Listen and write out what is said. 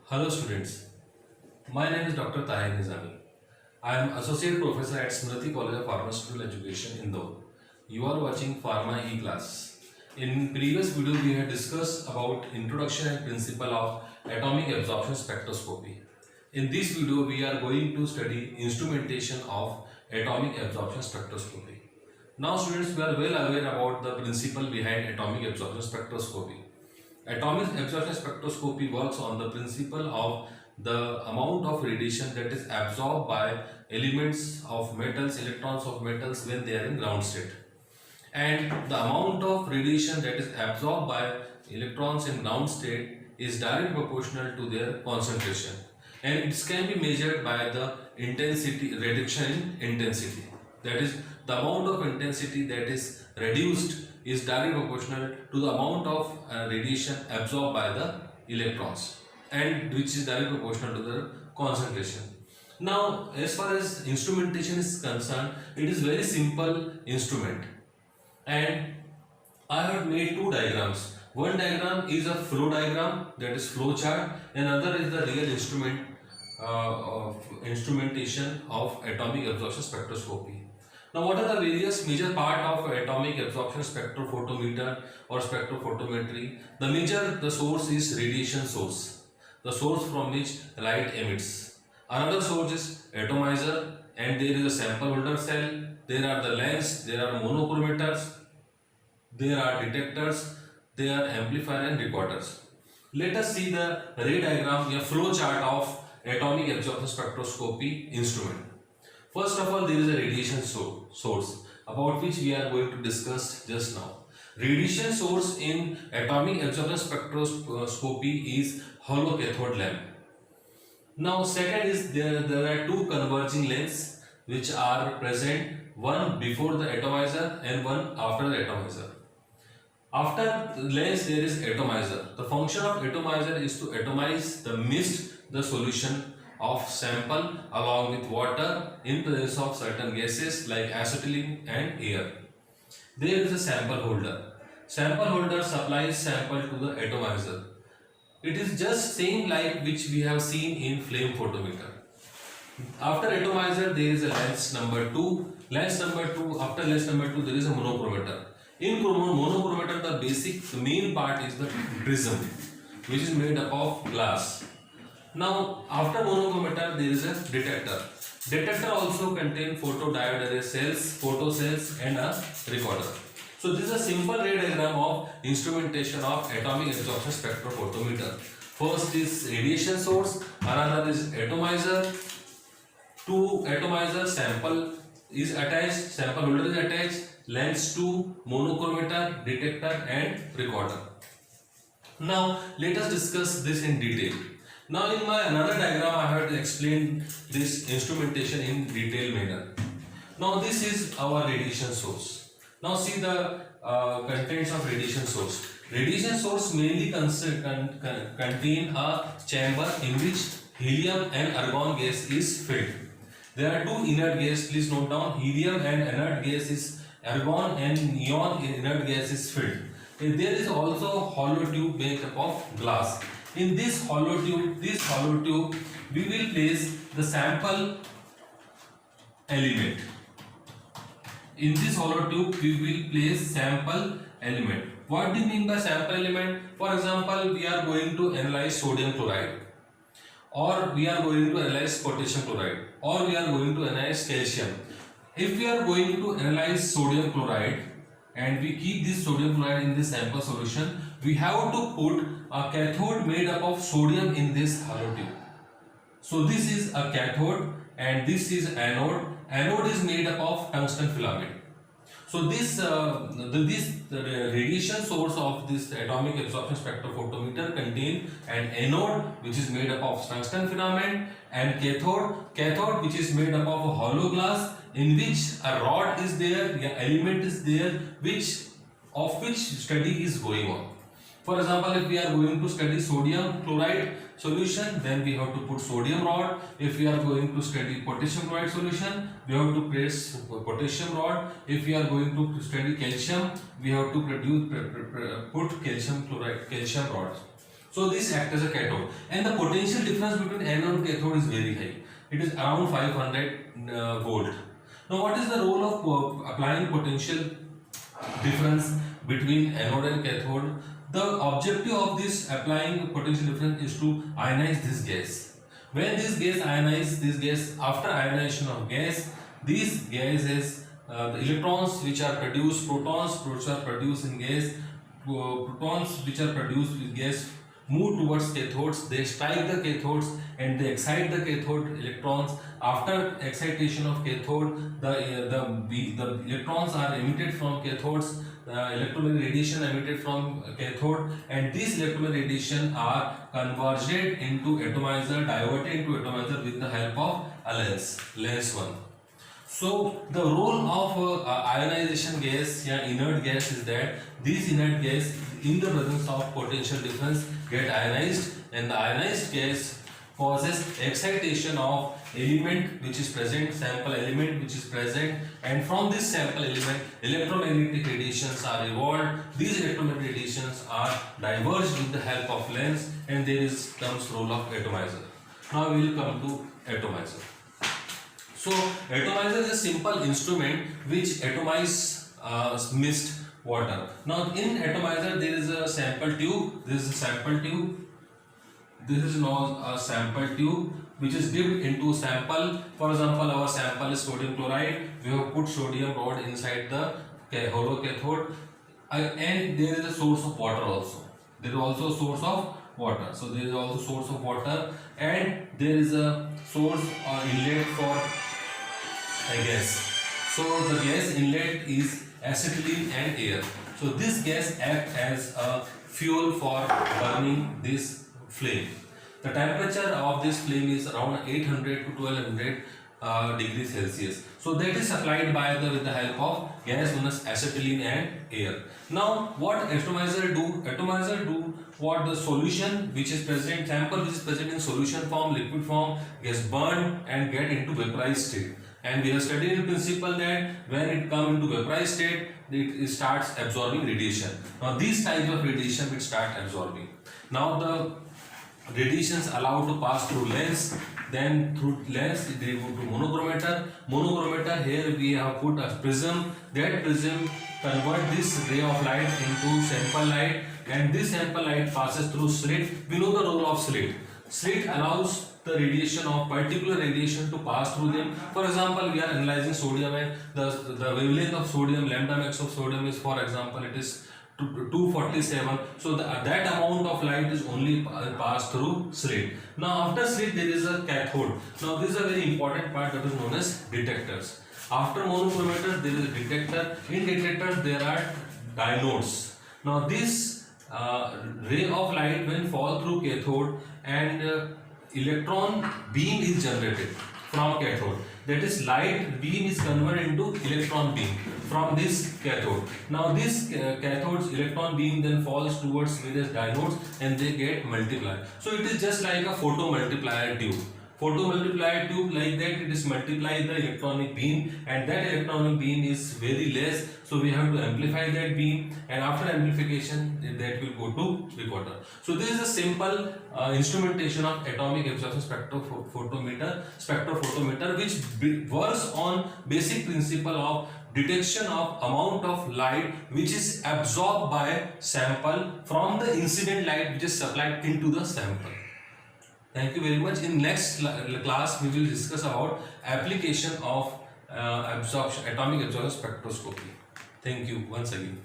Hello students, my name is Dr. Tahir Nizami. I am Associate Professor at Smriti College of Pharmaceutical Education, Indore. You are watching Pharma E-Class. In previous video we had discussed about introduction and principle of atomic absorption spectroscopy. In this video we are going to study instrumentation of atomic absorption spectroscopy. Now students, we are well aware about the principle behind atomic absorption spectroscopy. Atomic absorption spectroscopy works on the principle of the amount of radiation that is absorbed by elements of metals, electrons of metals when they are in ground state. And the amount of radiation that is absorbed by electrons in ground state is directly proportional to their concentration. And it can be measured by the intensity, reduction in intensity. That is, the amount of intensity that is reduced is directly proportional to the amount of radiation absorbed by the electrons, and which is directly proportional to the concentration. Now, as far as instrumentation is concerned, it is very simple instrument, and I have made two diagrams. One diagram is a flow diagram, that is flow chart, and another is the real of instrumentation of atomic absorption spectroscopy. Now, what are the various major part of atomic absorption spectrophotometer or spectrophotometry? The source is radiation source, the source from which light emits. Another source is atomizer, and there is a sample holder cell. There are the lens, there are monochromators, there are detectors, there are amplifier and recorders. Let us see the ray diagram, a flow chart of atomic absorption spectroscopy instrument. First of all, there is a radiation source about which we are going to discuss just now. Radiation source in atomic absorption spectroscopy is hollow cathode lamp. Now, second is there are two converging lenses which are present, one before the atomizer and one after the atomizer. After the lens there is atomizer. The function of atomizer is to atomize the mist, the solution of sample along with water in presence of certain gases like acetylene and air. There is a sample holder. Sample holder supplies sample to the atomizer. It is just same like which we have seen in flame photometer. After atomizer there is a lens number 2. After lens number 2 there is a monochromator. In monochromator the main part is the prism, which is made up of glass. Now, after monochromator there is a detector. Detector also contains photodiode array cells, photocells and a recorder. So this is a simple ray diagram of instrumentation of atomic absorption spectrophotometer. First is radiation source, another is atomizer. To atomizer sample is attached, sample holder is attached, lens to monochromator, detector and recorder. Now let us discuss this in detail. Now in my another diagram I have explained this instrumentation in detailed manner. Now this is our radiation source. Now see the contents of radiation source. Radiation source mainly contain a chamber in which helium and argon gas is filled. There are two inert gas, please note down, helium and inert gas is argon and neon inert gas is filled. And there is also hollow tube made up of glass. In this hollow tube, we will place the sample element. In this hollow tube, we will place sample element. What do you mean by sample element? For example, we are going to analyze sodium chloride, or we are going to analyze potassium chloride, or we are going to analyze calcium. If we are going to analyze sodium chloride and we keep this sodium chloride in this sample solution, we have to put a cathode made up of sodium in this hollow tube. So this is a cathode and this is anode. Anode is made up of tungsten filament. So the radiation source of this atomic absorption spectrophotometer contain an anode which is made up of tungsten filament and cathode which is made up of a hollow glass in which a rod is there, an element is there which study is going on. For example, if we are going to study sodium chloride solution, then we have to put sodium rod. If we are going to study potassium chloride solution, we have to place potassium rod. If we are going to study calcium, we have to put calcium rods. So this acts as a cathode, and the potential difference between anode and cathode is very high. It is around 500 volt. Now, what is the role of applying potential difference between anode and cathode? The objective of this applying potential difference is to ionize this gas. When this gas ionize, this gas, after ionization of gas, these gases, the electrons which are produced, protons which are produced in gas, protons which are produced with gas move towards cathodes. They strike the cathodes and they excite the cathode electrons. After excitation of cathode, the electrons are emitted from cathodes. Electromagnetic radiation emitted from cathode, and these electromagnetic radiation are converged into atomizer, diverted into atomizer with the help of a lens 1. So the role of ionization gas, inert gas, is that these inert gas in the presence of potential difference get ionized, and the ionized gas causes excitation of element which is present, sample element which is present, and from this sample element electromagnetic radiations are evolved. These electromagnetic radiations are diverged with the help of lens, and there comes role of atomizer. Now we will come to atomizer. So atomizer is a simple instrument which atomizes mixed water. Now in atomizer there is a sample tube. This is a sample tube. This is known as a sample tube which is dipped into sample. For example, our sample is sodium chloride. We have put sodium rod inside the hollow cathode, and there is a source of water also. There is also a source of water. So there is also source of water, and there is a source or inlet for a gas. So the gas inlet is acetylene and air. So this gas acts as a fuel for burning this flame. The temperature of this flame is around 800 to 1200 degrees Celsius. So that is supplied with the help of gas known as acetylene and air. Now what atomizer do? Atomizer do what the solution which is present, sample which is present in solution form, liquid form, gets burned and get into vaporized state. And we have studied in principle that when it comes into vaporized state, it starts absorbing radiation. Now these types of radiation will start absorbing. Now the radiations allowed to pass through lens, then through lens they go to monochromator. Monochromator, here we have put a prism. That prism convert this ray of light into sample light, and this sample light passes through slit. We know the role of slit. Slit allows the radiation of particular radiation to pass through them. For example, we are analyzing sodium, and the wavelength of sodium, lambda max of sodium is, for example, it is 247. So that amount of light is only passed through slit. Now after slit there is a cathode. Now this is a very important part that is known as detectors. After monochromator there is a detector. In detectors there are diodes. Now this ray of light when fall through cathode, and electron beam is generated from cathode. That is, light beam is converted into electron beam from this cathode. Now this cathode's electron beam then falls towards various diodes and they get multiplied. So it is just like a photo multiplier tube. Photo multiplier tube, like that it is multiply the electronic beam, and that electronic beam is very less, so we have to amplify that beam, and after amplification that will go to recorder. So this is a simple instrumentation of atomic absorption spectrophotometer, which works on basic principle of detection of amount of light which is absorbed by sample from the incident light which is supplied into the sample. Thank you very much. In next class, we will discuss about application of atomic absorption spectroscopy. Thank you once again.